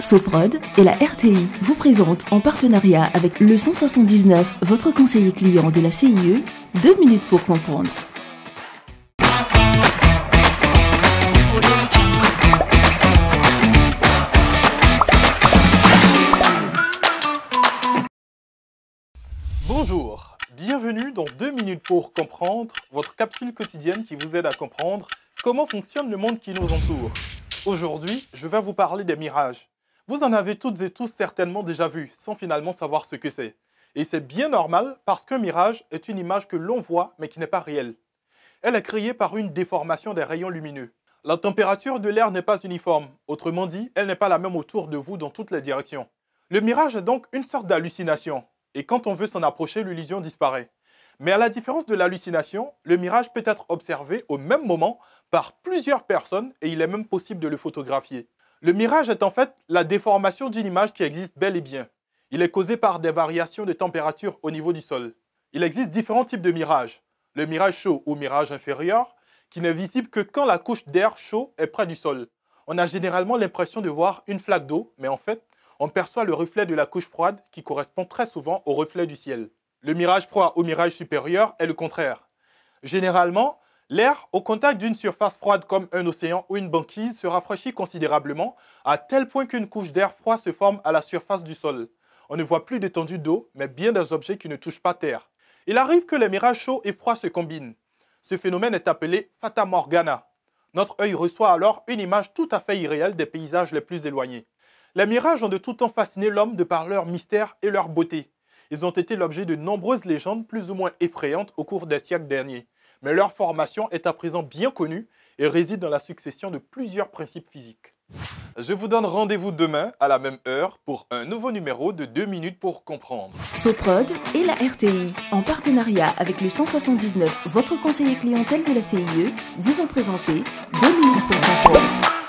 Soprod et la RTI vous présentent en partenariat avec le 179, votre conseiller client de la CIE, 2 minutes pour comprendre. Bonjour, bienvenue dans 2 minutes pour comprendre, votre capsule quotidienne qui vous aide à comprendre comment fonctionne le monde qui nous entoure. Aujourd'hui, je vais vous parler des mirages. Vous en avez toutes et tous certainement déjà vu, sans finalement savoir ce que c'est. Et c'est bien normal parce qu'un mirage est une image que l'on voit mais qui n'est pas réelle. Elle est créée par une déformation des rayons lumineux. La température de l'air n'est pas uniforme, autrement dit, elle n'est pas la même autour de vous dans toutes les directions. Le mirage est donc une sorte d'hallucination. Et quand on veut s'en approcher, l'illusion disparaît. Mais à la différence de l'hallucination, le mirage peut être observé au même moment par plusieurs personnes et il est même possible de le photographier. Le mirage est en fait la déformation d'une image qui existe bel et bien. Il est causé par des variations de température au niveau du sol. Il existe différents types de mirages. Le mirage chaud ou mirage inférieur, qui n'est visible que quand la couche d'air chaud est près du sol. On a généralement l'impression de voir une flaque d'eau, mais en fait, on perçoit le reflet de la couche froide qui correspond très souvent au reflet du ciel. Le mirage froid ou mirage supérieur est le contraire. Généralement, l'air au contact d'une surface froide comme un océan ou une banquise se rafraîchit considérablement à tel point qu'une couche d'air froid se forme à la surface du sol. On ne voit plus d'étendue d'eau, mais bien des objets qui ne touchent pas terre. Il arrive que les mirages chauds et froids se combinent. Ce phénomène est appelé Fata Morgana. Notre œil reçoit alors une image tout à fait irréelle des paysages les plus éloignés. Les mirages ont de tout temps fasciné l'homme de par leur mystère et leur beauté. Ils ont été l'objet de nombreuses légendes plus ou moins effrayantes au cours des siècles derniers. Mais leur formation est à présent bien connue et réside dans la succession de plusieurs principes physiques. Je vous donne rendez-vous demain à la même heure pour un nouveau numéro de 2 minutes pour comprendre. Soprod et la RTI, en partenariat avec le 179, votre conseiller clientèle de la CIE, vous ont présenté 2 minutes pour comprendre.